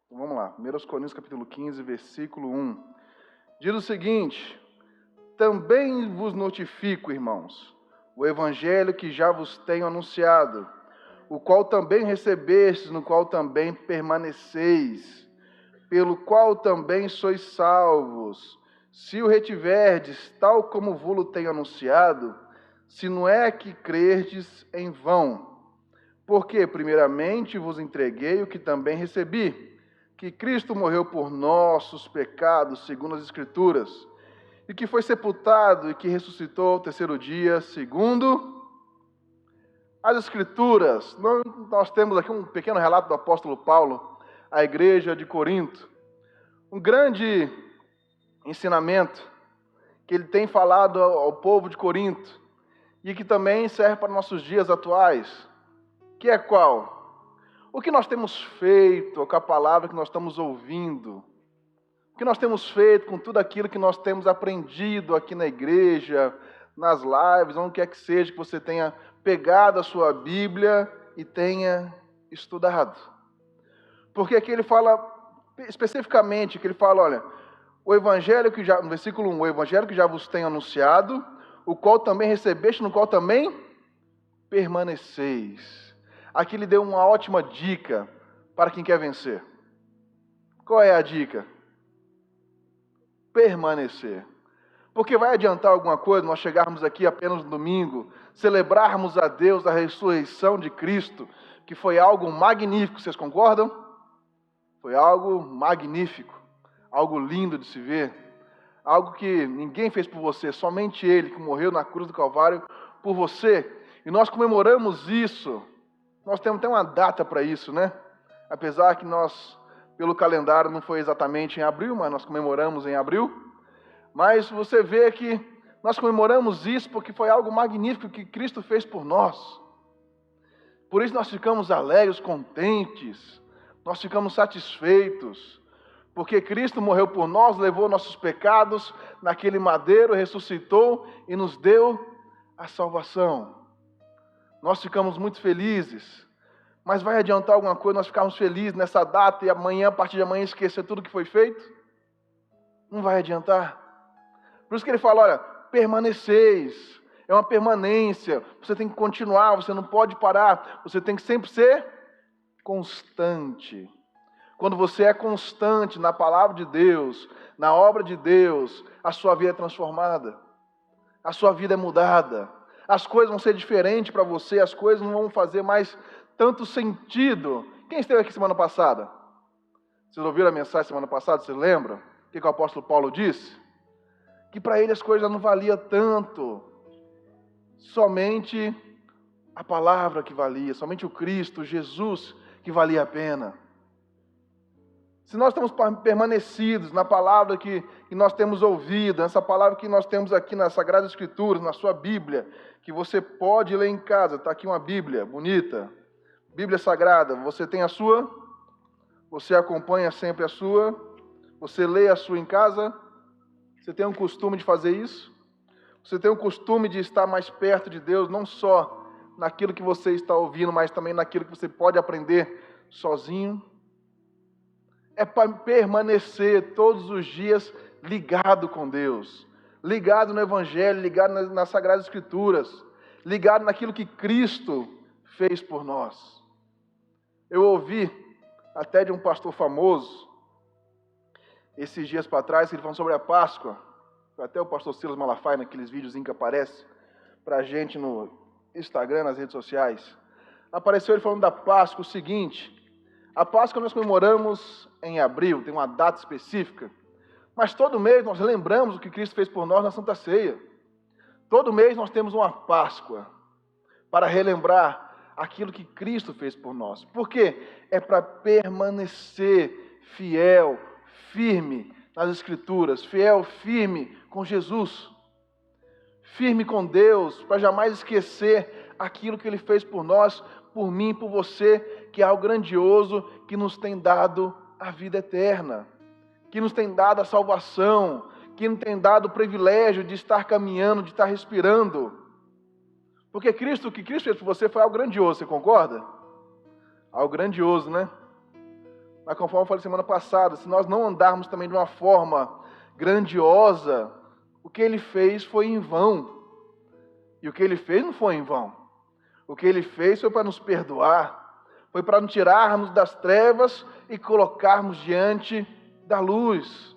Então vamos lá, 1 Coríntios capítulo 15, versículo 1. Diz o seguinte: também vos notifico, irmãos, o evangelho que já vos tenho anunciado, o qual também recebestes, no qual também permaneceis, pelo qual também sois salvos, se o retiverdes, tal como vos-lo tenho anunciado, se não é que crerdes em vão. Porque, primeiramente, vos entreguei o que também recebi, que Cristo morreu por nossos pecados, segundo as Escrituras, e que foi sepultado e que ressuscitou ao terceiro dia, segundo as Escrituras. Nós temos aqui um pequeno relato do apóstolo Paulo à igreja de Corinto. Um grande ensinamento que ele tem falado ao povo de Corinto e que também serve para nossos dias atuais, que é qual? O que nós temos feito com a palavra que nós estamos ouvindo? O que nós temos feito com tudo aquilo que nós temos aprendido aqui na igreja, nas lives, onde quer que seja que você tenha pegado a sua Bíblia e tenha estudado? Porque aqui ele fala, especificamente, que ele fala, olha, o evangelho que já, no versículo 1, o evangelho que já vos tenho anunciado, o qual também recebeste, no qual também permaneceis. Aqui ele deu uma ótima dica para quem quer vencer. Qual é a dica? Permanecer. Porque vai adiantar alguma coisa nós chegarmos aqui apenas no domingo, celebrarmos a Deus a ressurreição de Cristo, que foi algo magnífico, vocês concordam? Foi algo magnífico, algo lindo de se ver, algo que ninguém fez por você, somente Ele que morreu na cruz do Calvário por você. E nós comemoramos isso. Nós temos até uma data para isso, né? Apesar que nós, pelo calendário, não foi exatamente em abril, mas nós comemoramos em abril. Mas você vê que nós comemoramos isso porque foi algo magnífico que Cristo fez por nós. Por isso nós ficamos alegres, contentes, nós ficamos satisfeitos, porque Cristo morreu por nós, levou nossos pecados naquele madeiro, ressuscitou e nos deu a salvação. Nós ficamos muito felizes, mas vai adiantar alguma coisa nós ficarmos felizes nessa data e amanhã, a partir de amanhã, esquecer tudo que foi feito? Não vai adiantar. Por isso que ele fala, olha, permaneceis, é uma permanência, você tem que continuar, você não pode parar, você tem que sempre ser constante. Quando você é constante na palavra de Deus, na obra de Deus, a sua vida é transformada, a sua vida é mudada. As coisas vão ser diferentes para você, as coisas não vão fazer mais tanto sentido. Quem esteve aqui semana passada? Vocês ouviram a mensagem semana passada, vocês lembram? O que o apóstolo Paulo disse? Que para ele as coisas não valiam tanto. Somente a palavra que valia, somente o Cristo, Jesus, que valia a pena. Se nós estamos permanecidos na palavra que nós temos ouvido, nessa palavra que nós temos aqui nas Sagradas Escrituras, na sua Bíblia, que você pode ler em casa, está aqui uma Bíblia bonita, Bíblia Sagrada, você tem a sua? Você acompanha sempre a sua? Você lê a sua em casa? Você tem um costume de fazer isso? Você tem um costume de estar mais perto de Deus, não só naquilo que você está ouvindo, mas também naquilo que você pode aprender sozinho? É para permanecer todos os dias ligado com Deus, ligado no Evangelho, ligado nas Sagradas Escrituras, ligado naquilo que Cristo fez por nós. Eu ouvi até de um pastor famoso, esses dias para trás, ele falando sobre a Páscoa, até o pastor Silas Malafaia, naqueles videozinhos que aparece para a gente no Instagram, nas redes sociais, apareceu ele falando da Páscoa o seguinte: a Páscoa nós comemoramos em abril, tem uma data específica, mas todo mês nós lembramos o que Cristo fez por nós na Santa Ceia. Todo mês nós temos uma Páscoa para relembrar aquilo que Cristo fez por nós. Por quê? É para permanecer fiel, firme nas Escrituras, fiel, firme com Jesus, firme com Deus, para jamais esquecer aquilo que Ele fez por nós, por mim, por você, que é algo grandioso, que nos tem dado a vida eterna, que nos tem dado a salvação, que nos tem dado o privilégio de estar caminhando, de estar respirando. Porque Cristo, o que Cristo fez por você foi algo grandioso, você concorda? Algo grandioso, né? Mas conforme eu falei semana passada, se nós não andarmos também de uma forma grandiosa, o que ele fez foi em vão. E o que ele fez não foi em vão. O que ele fez foi para nos perdoar, foi para nos tirarmos das trevas e colocarmos diante da luz,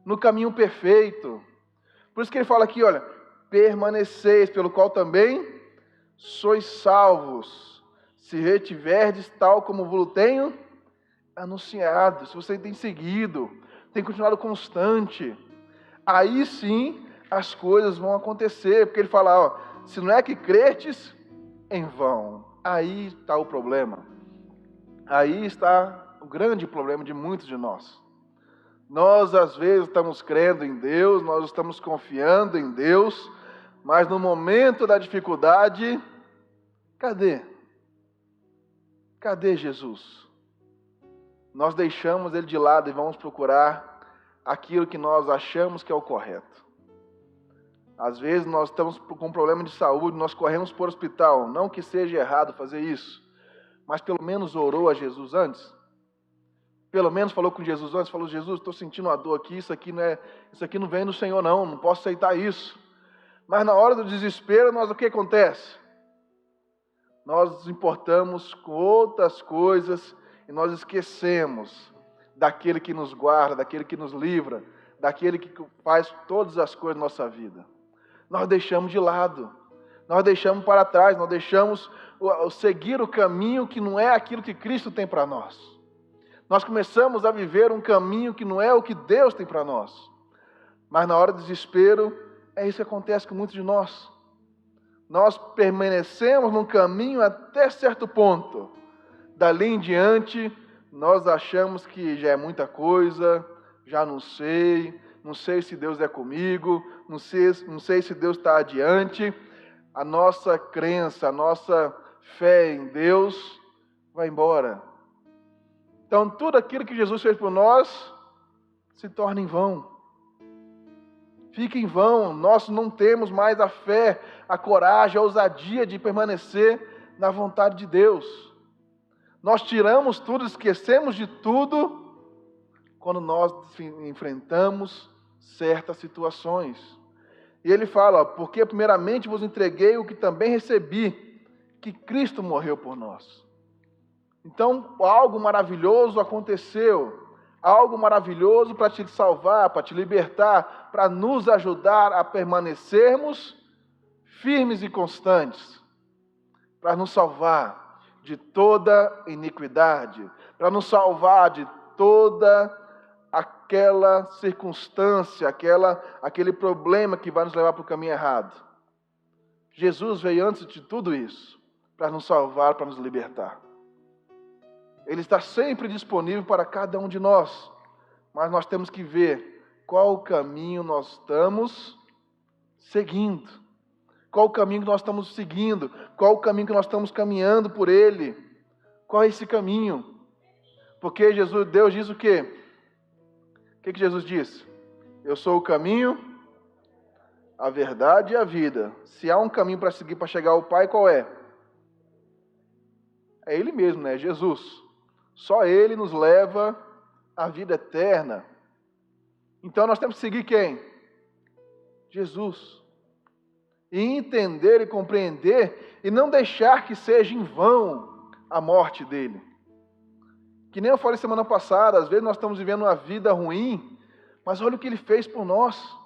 no caminho perfeito. Por isso que ele fala aqui, olha, permaneceis, pelo qual também sois salvos, se retiverdes tal como vos tenho anunciado. Se você tem seguido, tem continuado constante, aí sim as coisas vão acontecer, porque ele fala, ó, se não é que credes, em vão. Aí está o problema. Aí está o grande problema de muitos de nós. Nós, às vezes, estamos crendo em Deus, nós estamos confiando em Deus, mas no momento da dificuldade, cadê? Cadê Jesus? Nós deixamos Ele de lado e vamos procurar aquilo que nós achamos que é o correto. Às vezes nós estamos com um problema de saúde, nós corremos para o hospital. Não que seja errado fazer isso, mas pelo menos orou a Jesus antes. Pelo menos falou com Jesus antes, falou, Jesus, estou sentindo uma dor aqui, isso aqui não vem do Senhor não posso aceitar isso. Mas na hora do desespero, o que acontece? Nós nos importamos com outras coisas e nós esquecemos daquele que nos guarda, daquele que nos livra, daquele que faz todas as coisas na nossa vida. Nós deixamos de lado, nós deixamos para trás, nós deixamos seguir o caminho que não é aquilo que Cristo tem para nós. Nós começamos a viver um caminho que não é o que Deus tem para nós. Mas na hora do desespero, é isso que acontece com muitos de nós. Nós permanecemos num caminho até certo ponto. Dali em diante, nós achamos que já é muita coisa, já não sei se Deus é comigo, não sei se Deus está adiante. A nossa crença, a nossa fé em Deus vai embora. Então, tudo aquilo que Jesus fez por nós se torna em vão. Fica em vão. Nós não temos mais a fé, a coragem, a ousadia de permanecer na vontade de Deus. Nós tiramos tudo, esquecemos de tudo quando nós enfrentamos certas situações. E ele fala, porque primeiramente vos entreguei o que também recebi, que Cristo morreu por nós. Então, algo maravilhoso aconteceu, algo maravilhoso para te salvar, para te libertar, para nos ajudar a permanecermos firmes e constantes, para nos salvar de toda iniquidade, para nos salvar de toda aquela circunstância, aquele problema que vai nos levar para o caminho errado. Jesus veio antes de tudo isso, para nos salvar, para nos libertar. Ele está sempre disponível para cada um de nós, mas nós temos que ver qual caminho nós estamos seguindo, qual o caminho que nós estamos seguindo, qual o caminho que nós estamos caminhando por ele, qual é esse caminho? Porque Deus diz o quê? O que Jesus disse? Eu sou o caminho, a verdade e a vida. Se há um caminho para seguir para chegar ao Pai, qual é? É Ele mesmo, né? Jesus. Só Ele nos leva à vida eterna. Então nós temos que seguir quem? Jesus. E entender e compreender e não deixar que seja em vão a morte dele. Que nem eu falei semana passada, às vezes nós estamos vivendo uma vida ruim, mas olha o que Ele fez por nós.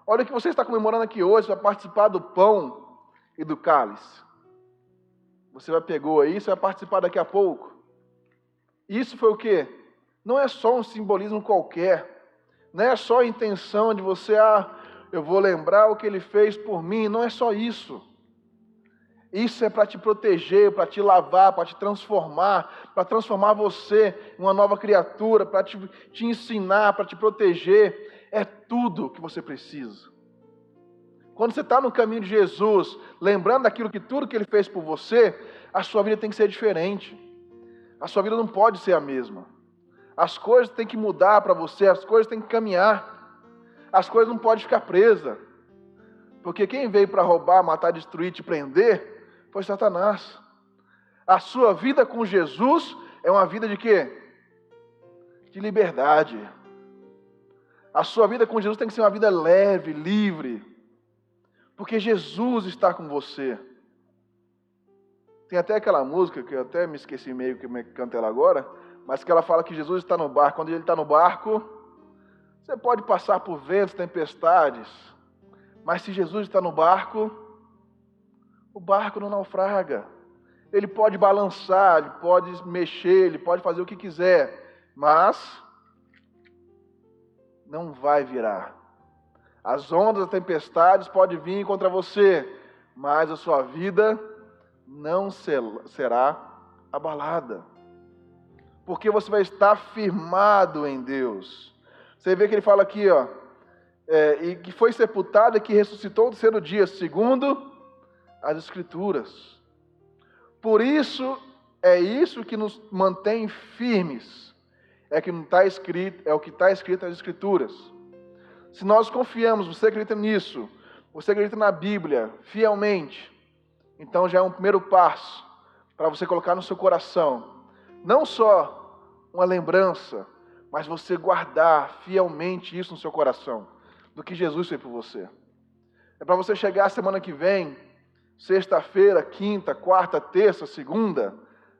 Olha o que você está comemorando aqui hoje, vai participar do pão e do cálice. Você pegou aí, você vai participar daqui a pouco. Isso foi o quê? Não é só um simbolismo qualquer, não é só a intenção de você, eu vou lembrar o que Ele fez por mim, não é só isso. Isso é para te proteger, para te lavar, para te transformar, para transformar você em uma nova criatura, para te ensinar, para te proteger. É tudo que você precisa. Quando você está no caminho de Jesus, lembrando daquilo que tudo que Ele fez por você, a sua vida tem que ser diferente. A sua vida não pode ser a mesma. As coisas têm que mudar para você, as coisas têm que caminhar. As coisas não podem ficar presas. Porque quem veio para roubar, matar, destruir, te prender, foi Satanás. A sua vida com Jesus é uma vida de quê? de liberdade. A sua vida com Jesus tem que ser uma vida leve, livre, porque Jesus está com você. Tem até aquela música, que eu até me esqueci meio que canta ela agora, mas que ela fala que Jesus está no barco. Quando ele está no barco, você pode passar por ventos, tempestades, mas se Jesus está no barco, o barco não naufraga. Ele pode balançar, ele pode mexer, ele pode fazer o que quiser, mas não vai virar. As ondas, as tempestades podem vir contra você, mas a sua vida não será abalada. Porque você vai estar firmado em Deus. Você vê que ele fala aqui, e que foi sepultado e que ressuscitou no terceiro dia, segundo as Escrituras. Por isso, é isso que nos mantém firmes. É o que está escrito nas Escrituras. Se nós confiamos, você acredita nisso, você acredita na Bíblia fielmente, então já é um primeiro passo para você colocar no seu coração, não só uma lembrança, mas você guardar fielmente isso no seu coração, do que Jesus fez por você. É para você chegar semana que vem, sexta-feira, quinta, quarta, terça, segunda,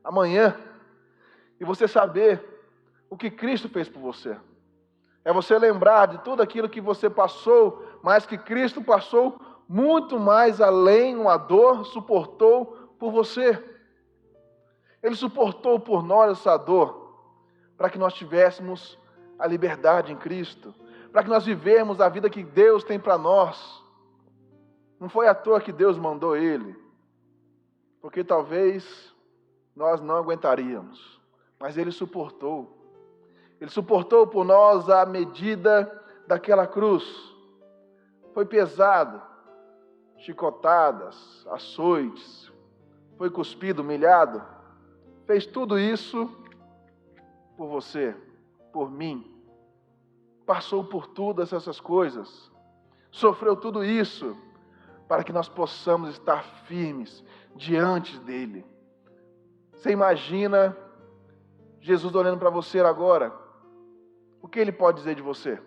amanhã, e você saber o que Cristo fez por você. É você lembrar de tudo aquilo que você passou, mas que Cristo passou muito mais além, uma dor, suportou por você. Ele suportou por nós essa dor, para que nós tivéssemos a liberdade em Cristo, para que nós vivemos a vida que Deus tem para nós. Não foi à toa que Deus mandou Ele, porque talvez nós não aguentaríamos, mas Ele suportou. Ele suportou por nós a medida daquela cruz. Foi pesado, chicotadas, açoites, foi cuspido, humilhado. Fez tudo isso por você, por mim. Passou por todas essas coisas. Sofreu tudo isso para que nós possamos estar firmes diante dEle. Você imagina Jesus olhando para você agora? O que Ele pode dizer de você?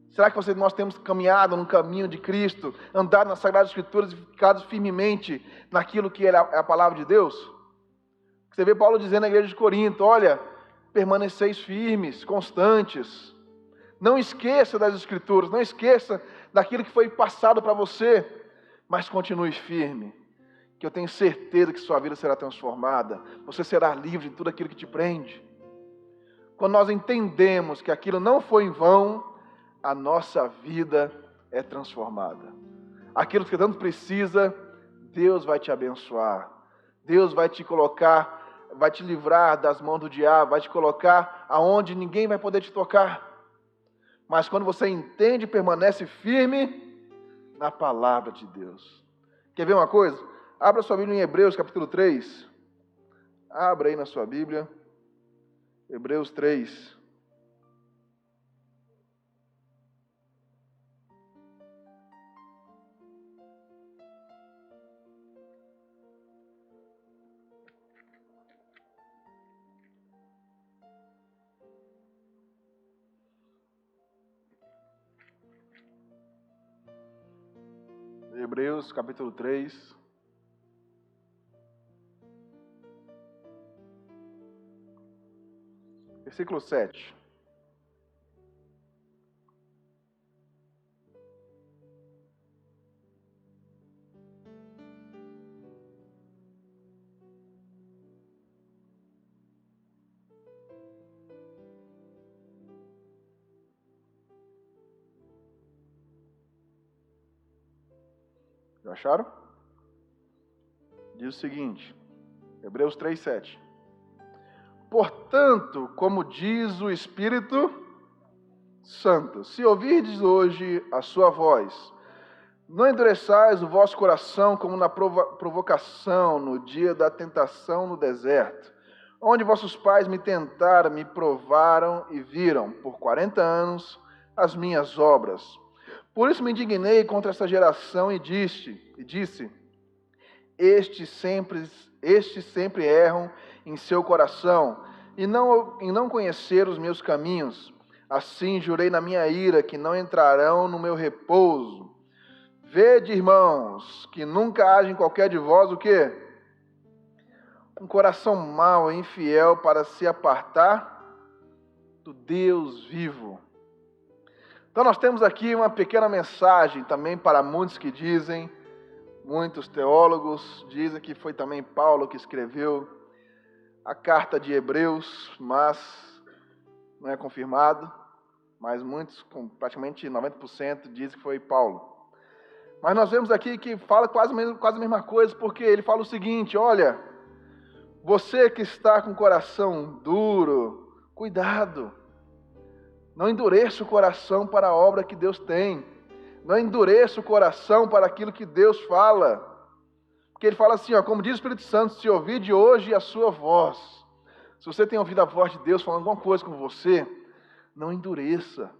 Será que nós temos caminhado no caminho de Cristo, andado nas Sagradas Escrituras e ficado firmemente naquilo que é a palavra de Deus? Você vê Paulo dizendo na igreja de Corinto, olha, permaneceis firmes, constantes. Não esqueça das Escrituras, não esqueça daquilo que foi passado para você, mas continue firme, que eu tenho certeza que sua vida será transformada, você será livre de tudo aquilo que te prende. Quando nós entendemos que aquilo não foi em vão, a nossa vida é transformada. Aquilo que tanto precisa, Deus vai te abençoar. Deus vai te colocar, vai te livrar das mãos do diabo, vai te colocar aonde ninguém vai poder te tocar. Mas quando você entende e permanece firme na palavra de Deus. Quer ver uma coisa? Abra sua Bíblia em Hebreus capítulo 3. Abra aí na sua Bíblia. Hebreus 3. Hebreus capítulo 3. Versículo 7. Já acharam? Diz o seguinte, Hebreus 3, 7. Portanto, como diz o Espírito Santo, se ouvirdes hoje a sua voz, não endureçais o vosso coração como na provocação, no dia da tentação no deserto, onde vossos pais me tentaram, me provaram e viram, por 40 anos, as minhas obras. Por isso me indignei contra essa geração e disse, estes sempre erram em seu coração, e não conhecer os meus caminhos. Assim jurei na minha ira que não entrarão no meu repouso. Vede, irmãos, que nunca haja em qualquer de vós o quê? Um coração mau e infiel para se apartar do Deus vivo. Então nós temos aqui uma pequena mensagem também para muitos que dizem, muitos teólogos dizem que foi também Paulo que escreveu a carta de Hebreus, mas não é confirmado, mas muitos, praticamente 90%, dizem que foi Paulo. Mas nós vemos aqui que fala quase a mesma coisa, porque ele fala o seguinte: olha, você que está com o coração duro, cuidado, não endureça o coração para a obra que Deus tem, não endureça o coração para aquilo que Deus fala, porque ele fala assim, ó, como diz o Espírito Santo, se ouvir de hoje a sua voz, se você tem ouvido a voz de Deus falando alguma coisa com você, não endureça,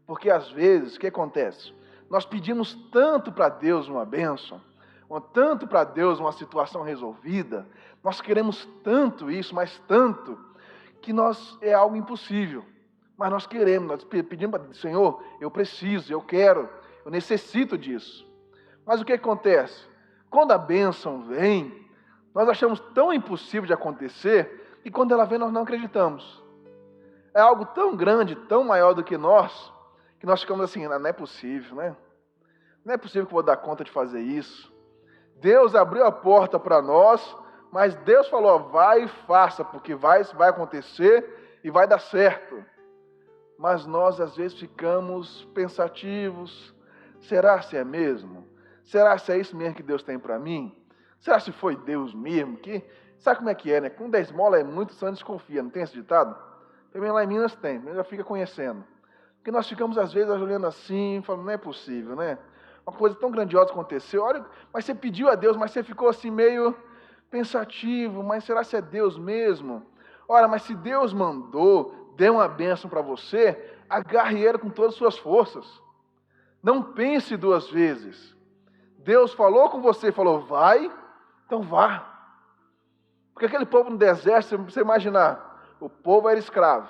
porque às vezes, o que acontece? Nós pedimos tanto para Deus uma bênção, tanto para Deus uma situação resolvida, nós queremos tanto isso, mas tanto, que é algo impossível. Mas nós queremos, nós pedimos para Deus, Senhor, eu preciso, eu quero, eu necessito disso. Mas o que acontece? Quando a bênção vem, nós achamos tão impossível de acontecer, que quando ela vem nós não acreditamos. É algo tão grande, tão maior do que nós ficamos assim, não é possível, né? Não é possível que eu vou dar conta de fazer isso. Deus abriu a porta para nós, mas Deus falou, vai e faça, porque vai acontecer e vai dar certo. Mas nós às vezes ficamos pensativos, será se é mesmo? Será se é isso mesmo que Deus tem para mim? Será se foi Deus mesmo? Sabe como é que é, né? Com 10 esmola é muito, só desconfia, não tem esse ditado? Também lá em Minas tem, mas já fica conhecendo. Porque nós ficamos às vezes olhando assim, falando, não é possível, né? Uma coisa tão grandiosa aconteceu, olha, mas você pediu a Deus, mas você ficou assim meio pensativo, mas será se é Deus mesmo? Ora, mas se Deus mandou, deu uma bênção para você, agarre ela com todas as suas forças. Não pense duas vezes. Deus falou com você, falou, vai, então vá. Porque aquele povo no deserto, se você imaginar, o povo era escravo.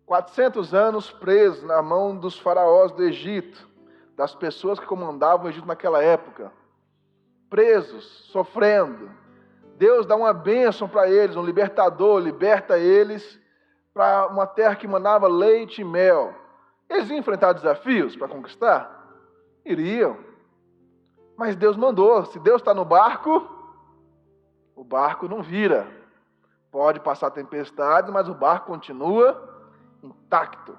400 anos preso na mão dos faraós do Egito, das pessoas que comandavam o Egito naquela época. Presos, sofrendo. Deus dá uma bênção para eles, um libertador, liberta eles para uma terra que mandava leite e mel. Eles iam enfrentar desafios para conquistar? Iriam. Mas Deus mandou. Se Deus está no barco, o barco não vira. Pode passar tempestades, mas o barco continua intacto.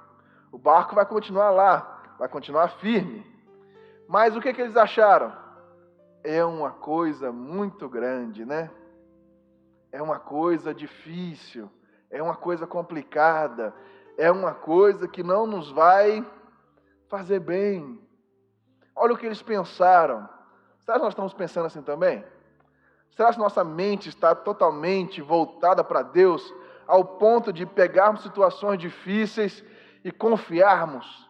O barco vai continuar lá, vai continuar firme. Mas o que eles acharam? É uma coisa muito grande, né? É uma coisa difícil, é uma coisa complicada, é uma coisa que não nos vai fazer bem. Olha o que eles pensaram. Será que nós estamos pensando assim também? Será que nossa mente está totalmente voltada para Deus, ao ponto de pegarmos situações difíceis e confiarmos,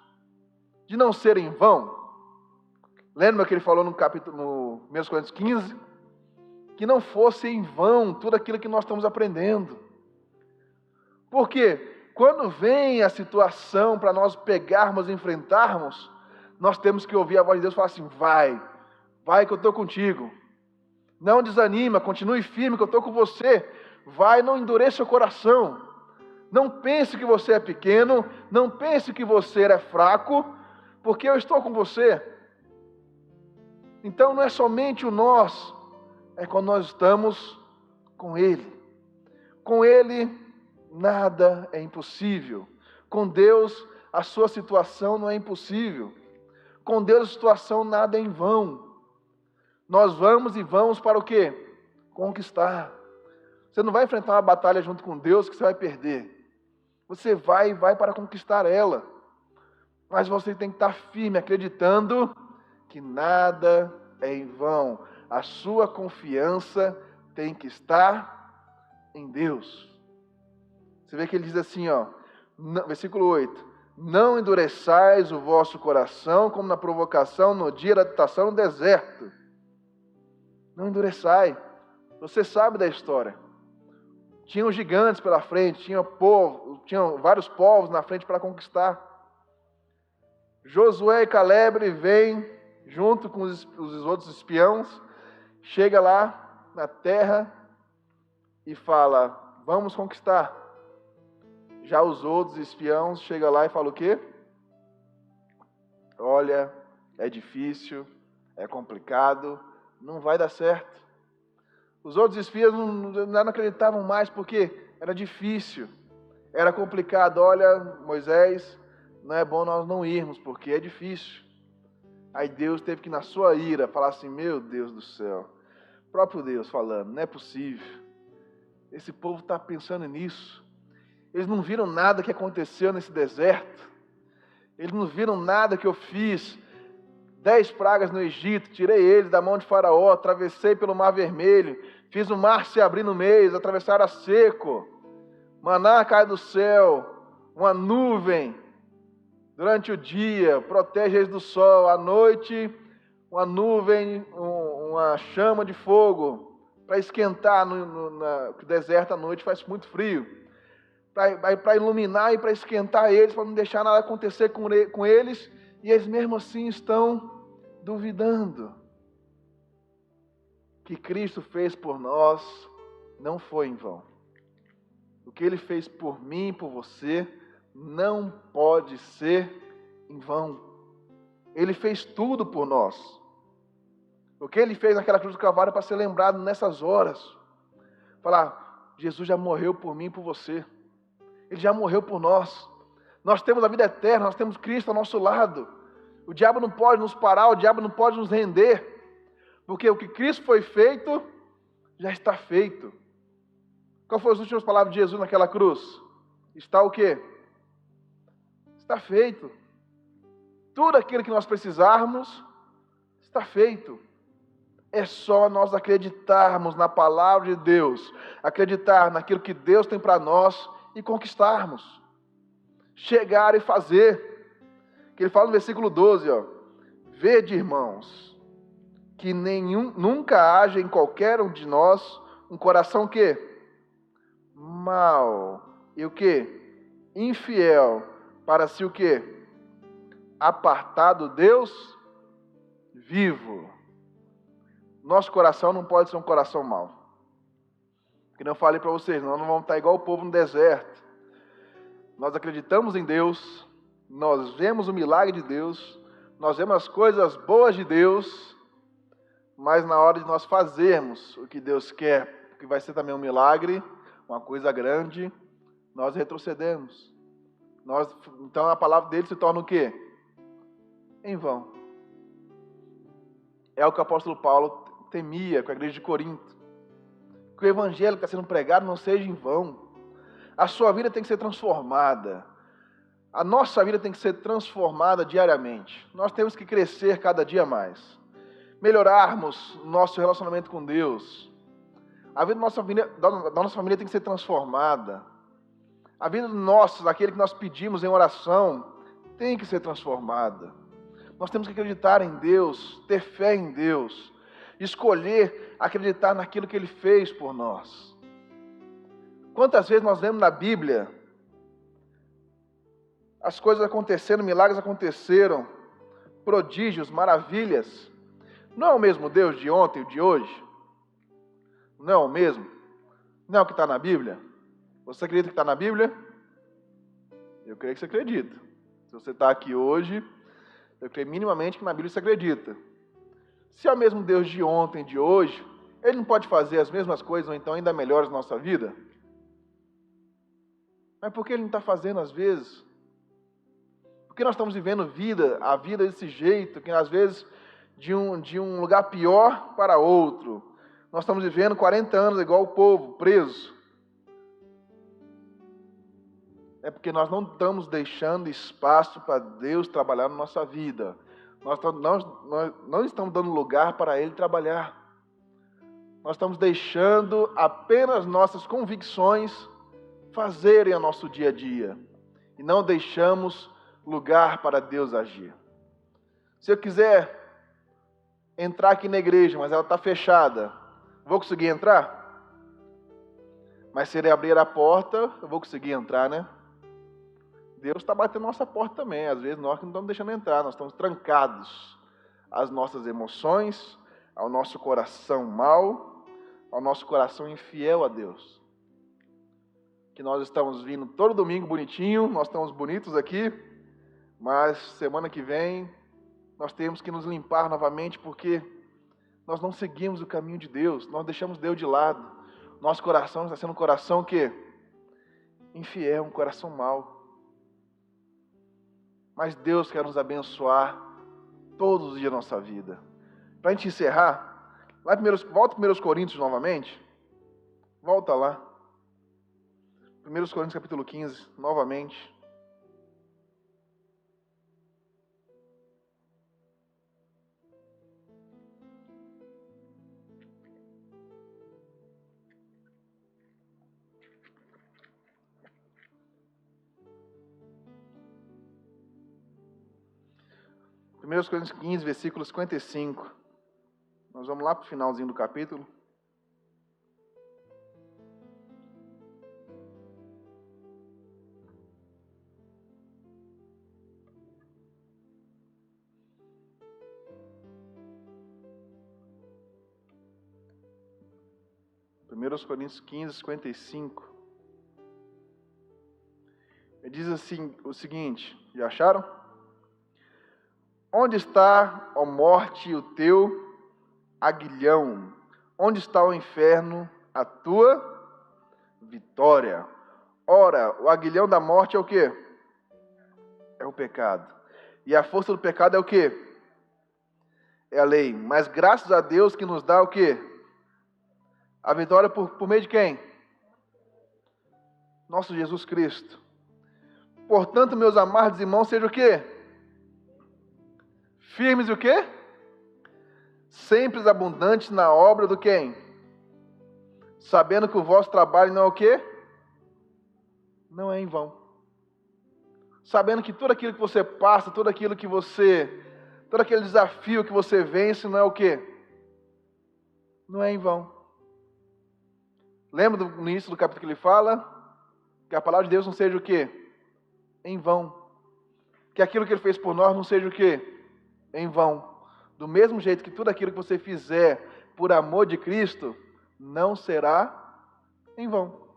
de não ser em vão? Lembra que ele falou no 1 Coríntios 15? Que não fosse em vão tudo aquilo que nós estamos aprendendo. Porque quando vem a situação para nós pegarmos e enfrentarmos, nós temos que ouvir a voz de Deus e falar assim, vai que eu estou contigo. Não desanima, continue firme que eu estou com você. Vai, não endureça o coração. Não pense que você é pequeno, não pense que você é fraco, porque eu estou com você. Então não é somente o nós, é quando nós estamos com Ele. Com Ele nada é impossível. Com Deus a sua situação não é impossível. Com Deus a situação nada é em vão. Nós vamos para o quê? Conquistar. Você não vai enfrentar uma batalha junto com Deus que você vai perder. Você vai para conquistar ela. Mas você tem que estar firme, acreditando que nada é em vão. A sua confiança tem que estar em Deus. Você vê que ele diz assim, ó, versículo 8. Não endureçais o vosso coração como na provocação no dia da tentação no deserto. Não endureçai. Você sabe da história. Tinham gigantes pela frente, tinham vários povos na frente para conquistar. Josué e Caleb vêm junto com os outros espiões, chega lá na terra e fala, vamos conquistar. Já os outros espiões chegam lá e falam o quê? Olha, é difícil, é complicado, não vai dar certo. Os outros espias não acreditavam mais porque era difícil, era complicado. Olha, Moisés, não é bom nós não irmos porque é difícil. Aí Deus teve que, na sua ira, falar assim, meu Deus do céu, próprio Deus falando, não é possível. Esse povo está pensando nisso. Eles não viram nada que aconteceu nesse deserto. Eles não viram nada que eu fiz. 10 pragas no Egito, tirei eles da mão de Faraó, atravessei pelo Mar Vermelho, fiz o mar se abrir no meio, eles atravessaram a seco. Maná cai do céu, uma nuvem durante o dia, protege eles do sol. À noite, uma nuvem, uma chama de fogo, para esquentar, no deserto à noite faz muito frio, para iluminar e para esquentar eles, para não deixar nada acontecer com eles, e eles mesmo assim estão duvidando. O que Cristo fez por nós não foi em vão. O que Ele fez por mim e por você não pode ser em vão. Ele fez tudo por nós. O que Ele fez naquela cruz do Calvário é para ser lembrado nessas horas. Falar, Jesus já morreu por mim e por você. Ele já morreu por nós. Nós temos a vida eterna, nós temos Cristo ao nosso lado. O diabo não pode nos parar, o diabo não pode nos render. Porque o que Cristo foi feito, já está feito. Qual foram as últimas palavras de Jesus naquela cruz? Está o quê? Está feito. Tudo aquilo que nós precisarmos, está feito. É só nós acreditarmos na palavra de Deus, acreditar naquilo que Deus tem para nós e conquistarmos. Chegar e fazer. Que ele fala no versículo 12, ó. Vede, irmãos, que nunca haja em qualquer um de nós um coração o quê? Mau. E o quê? Infiel. Para si o quê? Apartado Deus vivo. Nosso coração não pode ser um coração mau. Que não falei para vocês, nós não vamos estar igual o povo no deserto. Nós acreditamos em Deus, nós vemos o milagre de Deus, nós vemos as coisas boas de Deus, mas na hora de nós fazermos o que Deus quer, que vai ser também um milagre, uma coisa grande, nós retrocedemos. Então a palavra dele se torna o quê? Em vão. É o que o apóstolo Paulo temia com a igreja de Corinto. Que o evangelho que está sendo pregado não seja em vão. A sua vida tem que ser transformada. A nossa vida tem que ser transformada diariamente. Nós temos que crescer cada dia mais. Melhorarmos nosso relacionamento com Deus. A vida da nossa família tem que ser transformada. A vida daquele que nós pedimos em oração, tem que ser transformada. Nós temos que acreditar em Deus, ter fé em Deus, escolher acreditar naquilo que Ele fez por nós. Quantas vezes nós lemos na Bíblia as coisas acontecendo, milagres aconteceram, prodígios, maravilhas. Não é o mesmo Deus de ontem e de hoje? Não é o mesmo? Não é o que está na Bíblia? Você acredita que está na Bíblia? Eu creio que você acredita. Se você está aqui hoje, eu creio minimamente que na Bíblia você acredita. Se é o mesmo Deus de ontem e de hoje, Ele não pode fazer as mesmas coisas, ou então ainda melhores na nossa vida? Mas por que Ele não está fazendo às vezes? Porque nós estamos vivendo a vida desse jeito, que às vezes de um lugar pior para outro. Nós estamos vivendo 40 anos igual o povo, preso. É porque nós não estamos deixando espaço para Deus trabalhar na nossa vida. Nós não estamos dando lugar para Ele trabalhar. Nós estamos deixando apenas nossas convicções fazerem o nosso dia a dia. E não deixamos lugar para Deus agir. Se eu quiser entrar aqui na igreja, mas ela está fechada, vou conseguir entrar? Mas se ele abrir a porta, eu vou conseguir entrar, né? Deus está batendo nossa porta também. Às vezes nós que não estamos deixando entrar, nós estamos trancados às nossas emoções, ao nosso coração mau, ao nosso coração infiel a Deus. Que nós estamos vindo todo domingo bonitinho, nós estamos bonitos aqui, mas semana que vem nós temos que nos limpar novamente, porque nós não seguimos o caminho de Deus, nós deixamos Deus de lado. Nosso coração está sendo um coração que infiel, um coração mau. Mas Deus quer nos abençoar todos os dias da nossa vida. Para a gente encerrar, volta para 1 Coríntios novamente. Volta lá. 1 Coríntios capítulo 15, novamente. Primeiros Coríntios 15, versículo 55. Nós vamos lá para o finalzinho do capítulo. Primeiros Coríntios 15, 55. Ele diz assim, o seguinte, já acharam? Onde está, ó morte, o teu aguilhão? Onde está o inferno, a tua vitória? Ora, o aguilhão da morte é o quê? É o pecado. E a força do pecado é o quê? É a lei. Mas graças a Deus que nos dá o quê? A vitória por meio de quem? Nosso Jesus Cristo. Portanto, meus amados irmãos, seja o quê? Firmes e o quê? Sempre abundantes na obra do quem? Sabendo que o vosso trabalho não é o quê? Não é em vão. Sabendo que tudo aquilo que você passa, todo aquele desafio que você vence, não é o quê? Não é em vão. Lembra no início do capítulo que ele fala? Que a palavra de Deus não seja o quê? Em vão. Que aquilo que ele fez por nós não seja o quê? Em vão. Do mesmo jeito que tudo aquilo que você fizer por amor de Cristo, não será em vão.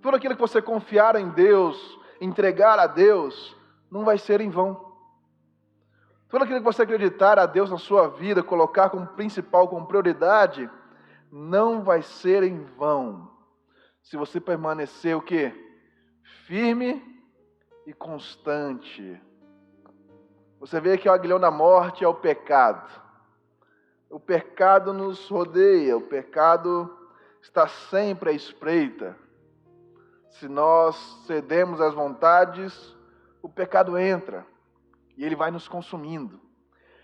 Tudo aquilo que você confiar em Deus, entregar a Deus, não vai ser em vão. Tudo aquilo que você acreditar a Deus na sua vida, colocar como principal, como prioridade, não vai ser em vão. Se você permanecer o quê? Firme e constante. Você vê que o aguilhão da morte é o pecado. O pecado nos rodeia, o pecado está sempre à espreita. Se nós cedemos às vontades, o pecado entra e ele vai nos consumindo.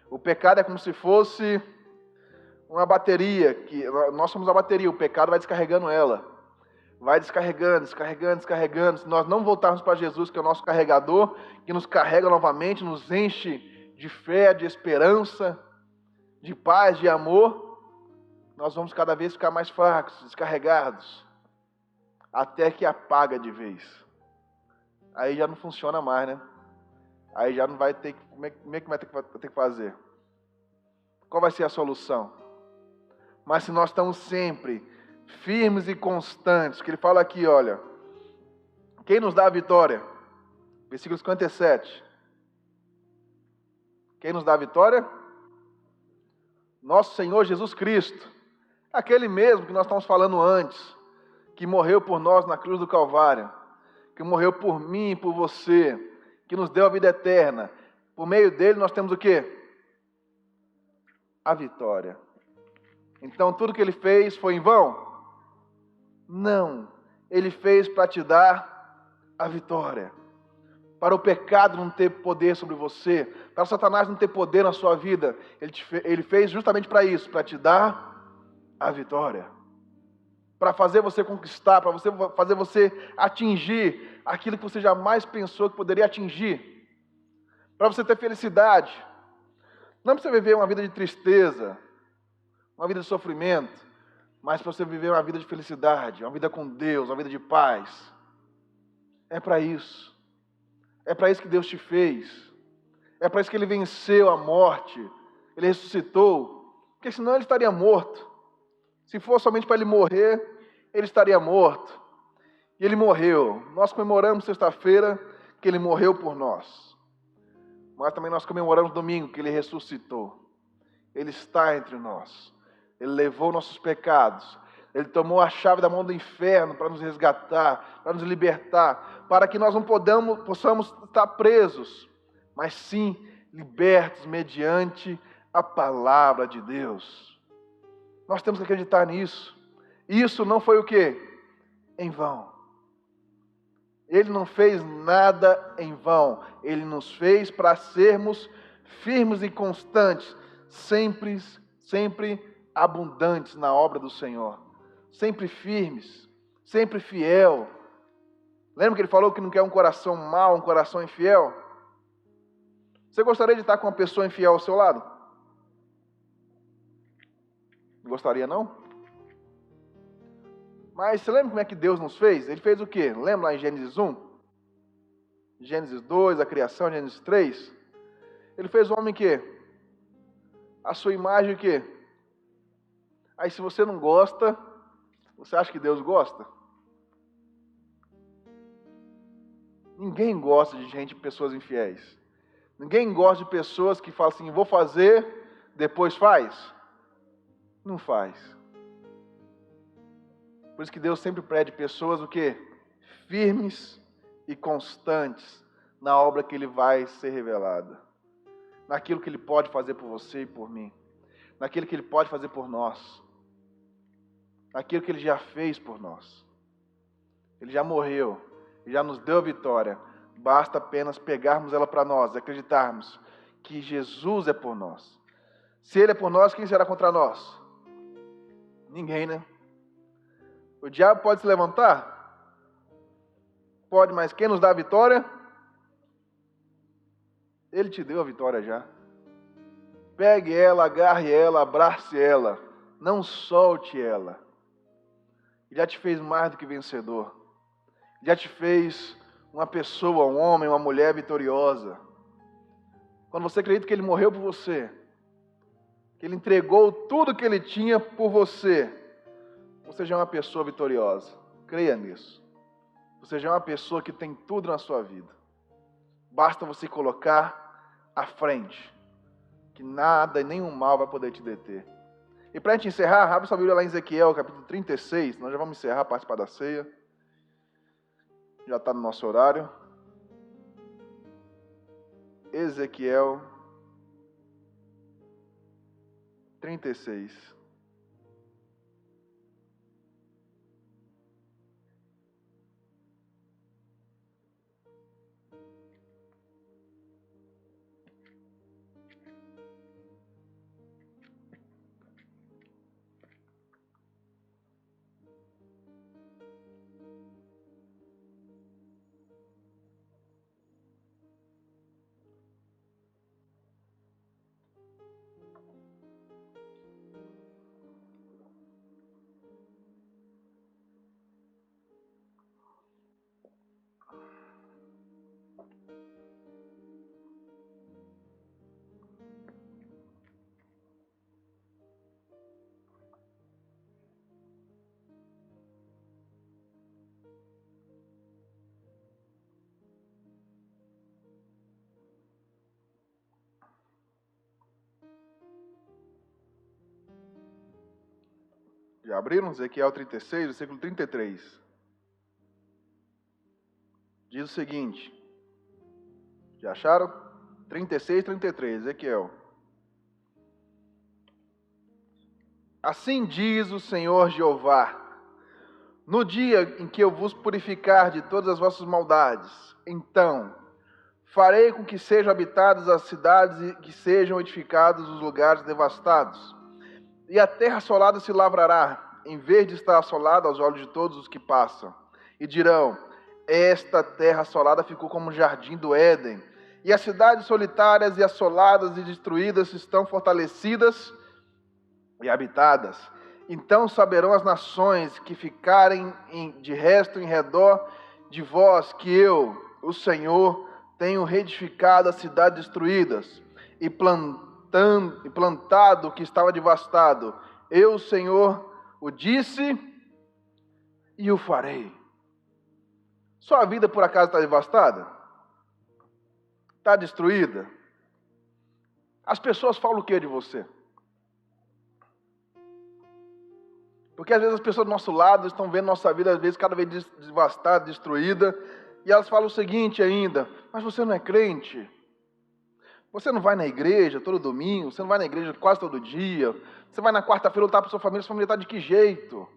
O pecado é como se fosse uma bateria, que nós somos a bateria, o pecado vai descarregando ela. Vai descarregando. Se nós não voltarmos para Jesus, que é o nosso carregador, que nos carrega novamente, nos enche de fé, de esperança, de paz, de amor, nós vamos cada vez ficar mais fracos, descarregados, até que apaga de vez. Aí já não funciona mais, né? Aí já não vai ter que... Como é que vai ter que fazer? Qual vai ser a solução? Mas se nós estamos sempre firmes e constantes, que ele fala aqui, olha, quem nos dá a vitória? Versículo 57. Quem nos dá a vitória? Nosso Senhor Jesus Cristo. Aquele mesmo que nós estamos falando antes, que morreu por nós na cruz do Calvário, que morreu por mim e por você, que nos deu a vida eterna. Por meio dele nós temos o quê? A vitória. Então tudo que ele fez foi em vão? Não, ele fez para te dar a vitória, para o pecado não ter poder sobre você, para Satanás não ter poder na sua vida. Ele fez justamente para isso, para te dar a vitória, para fazer você conquistar, para fazer você atingir aquilo que você jamais pensou que poderia atingir, para você ter felicidade. Não para você viver uma vida de tristeza, uma vida de sofrimento, mas para você viver uma vida de felicidade, uma vida com Deus, uma vida de paz. É para isso. É para isso que Deus te fez. É para isso que Ele venceu a morte. Ele ressuscitou. Porque senão Ele estaria morto. Se for somente para Ele morrer, Ele estaria morto. E Ele morreu. Nós comemoramos sexta-feira que Ele morreu por nós. Mas também nós comemoramos domingo que Ele ressuscitou. Ele está entre nós. Ele levou nossos pecados. Ele tomou a chave da mão do inferno para nos resgatar, para nos libertar, para que nós não possamos estar presos, mas sim libertos mediante a palavra de Deus. Nós temos que acreditar nisso. Isso não foi o quê? Em vão. Ele não fez nada em vão. Ele nos fez para sermos firmes e constantes, sempre abundantes na obra do Senhor. Sempre firmes, sempre fiel. Lembra que ele falou que não quer um coração mau, um coração infiel? Você gostaria de estar com uma pessoa infiel ao seu lado? Não gostaria, não? Mas você lembra como é que Deus nos fez? Ele fez o quê? Lembra lá em Gênesis 1? Gênesis 2, a criação, Gênesis 3? Ele fez o homem que? A sua imagem o quê? Aí se você não gosta, você acha que Deus gosta? Ninguém gosta de gente, pessoas infiéis. Ninguém gosta de pessoas que falam assim, vou fazer, depois faz. Não faz. Por isso que Deus sempre pede pessoas o quê? Firmes e constantes na obra que Ele vai ser revelada. Naquilo que Ele pode fazer por você e por mim. Naquilo que Ele pode fazer por nós. Naquilo que Ele já fez por nós. Ele já morreu. Ele já nos deu a vitória. Basta apenas pegarmos ela para nós, acreditarmos que Jesus é por nós. Se Ele é por nós, quem será contra nós? Ninguém, né? O diabo pode se levantar? Pode, mas quem nos dá a vitória? Ele te deu a vitória já. Pegue ela, agarre ela, abrace ela. Não solte ela. Já te fez mais do que vencedor. Já te fez uma pessoa, um homem, uma mulher vitoriosa. Quando você acredita que Ele morreu por você, que Ele entregou tudo que Ele tinha por você, você já é uma pessoa vitoriosa. Creia nisso. Você já é uma pessoa que tem tudo na sua vida. Basta você colocar à frente, que nada e nenhum mal vai poder te deter. E para a gente encerrar, abre sua Bíblia lá em Ezequiel, capítulo 36. Nós já vamos encerrar, participar da ceia. Já está no nosso horário. Ezequiel 36. Já abriram? Ezequiel 36, versículo 33. Diz o seguinte. Já acharam? 36, 33, Ezequiel. Assim diz o Senhor Jeová: no dia em que eu vos purificar de todas as vossas maldades, então farei com que sejam habitadas as cidades e que sejam edificados os lugares devastados. E a terra assolada se lavrará, em vez de estar assolada aos olhos de todos os que passam. E dirão, esta terra assolada ficou como o jardim do Éden. E as cidades solitárias e assoladas e destruídas estão fortalecidas e habitadas. Então saberão as nações que ficarem de resto em redor de vós, que eu, o Senhor, tenho reedificado as cidades destruídas e plantado o que estava devastado. Eu, o Senhor, o disse e o farei. Sua vida por acaso está devastada? Está destruída? As pessoas falam o que de você? Porque às vezes as pessoas do nosso lado estão vendo nossa vida, às vezes, cada vez devastada, destruída, e elas falam o seguinte ainda: mas você não é crente? Você não vai na igreja todo domingo? Você não vai na igreja quase todo dia? Você vai na quarta-feira lutar para sua família está de que jeito?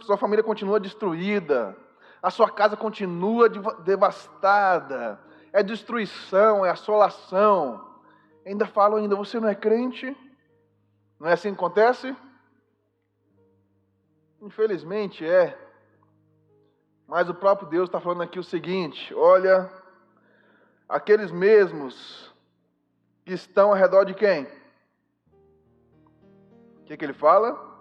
Sua família continua destruída, a sua casa continua devastada, é destruição, é assolação. Ainda falam ainda, você não é crente? Não é assim que acontece? Infelizmente é. Mas o próprio Deus está falando aqui o seguinte: olha, aqueles mesmos que estão ao redor de quem? O que ele fala?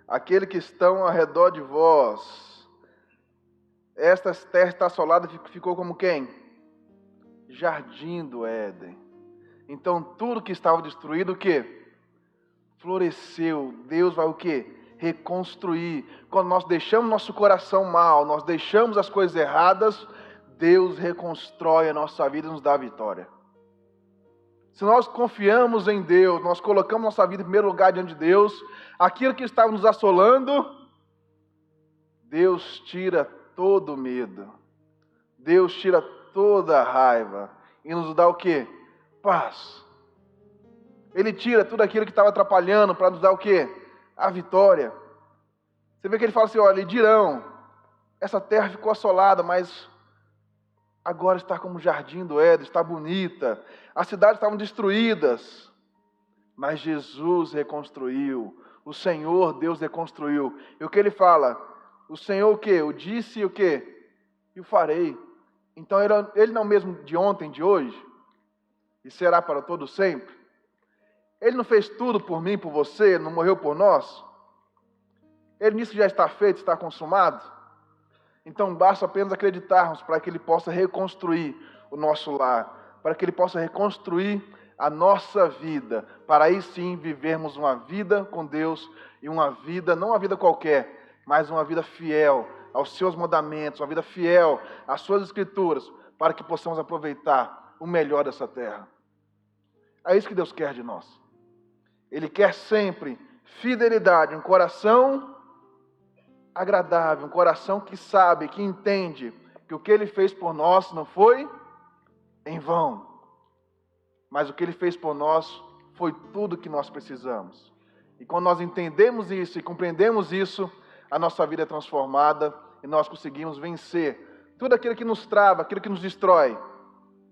Aquele que estão ao redor de vós. Esta terra está assolada, ficou como quem? Jardim do Éden. Então tudo que estava destruído, o quê? Floresceu. Deus vai o quê? Reconstruir. Quando nós deixamos nosso coração mal, nós deixamos as coisas erradas, Deus reconstrói a nossa vida e nos dá a vitória. Se nós confiamos em Deus, nós colocamos nossa vida em primeiro lugar diante de Deus, aquilo que estava nos assolando, Deus tira todo o medo. Deus tira toda a raiva e nos dá o quê? Paz. Ele tira tudo aquilo que estava atrapalhando para nos dar o quê? A vitória. Você vê que ele fala assim, olha, e dirão, essa terra ficou assolada, mas agora está como o jardim do Éden, está bonita. As cidades estavam destruídas, mas Jesus reconstruiu. O Senhor, Deus reconstruiu. E o que ele fala? O Senhor o quê? O disse e o quê? E o farei. Então ele não é o mesmo de ontem, de hoje, e será para todo sempre. Ele não fez tudo por mim, por você, não morreu por nós? Ele nisso já está feito, está consumado? Então basta apenas acreditarmos para que Ele possa reconstruir o nosso lar, para que Ele possa reconstruir a nossa vida, para aí sim vivermos uma vida com Deus e uma vida, não uma vida qualquer, mas uma vida fiel aos seus mandamentos, uma vida fiel às suas escrituras, para que possamos aproveitar o melhor dessa terra. É isso que Deus quer de nós. Ele quer sempre fidelidade, um coração agradável, um coração que sabe, que entende que o que Ele fez por nós não foi em vão, mas o que Ele fez por nós foi tudo que nós precisamos. E quando nós entendemos isso e compreendemos isso, a nossa vida é transformada e nós conseguimos vencer tudo aquilo que nos trava, aquilo que nos destrói.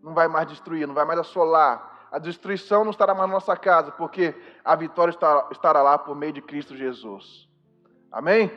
Não vai mais destruir, não vai mais assolar. A destruição não estará mais na nossa casa, porque a vitória estará lá por meio de Cristo Jesus. Amém?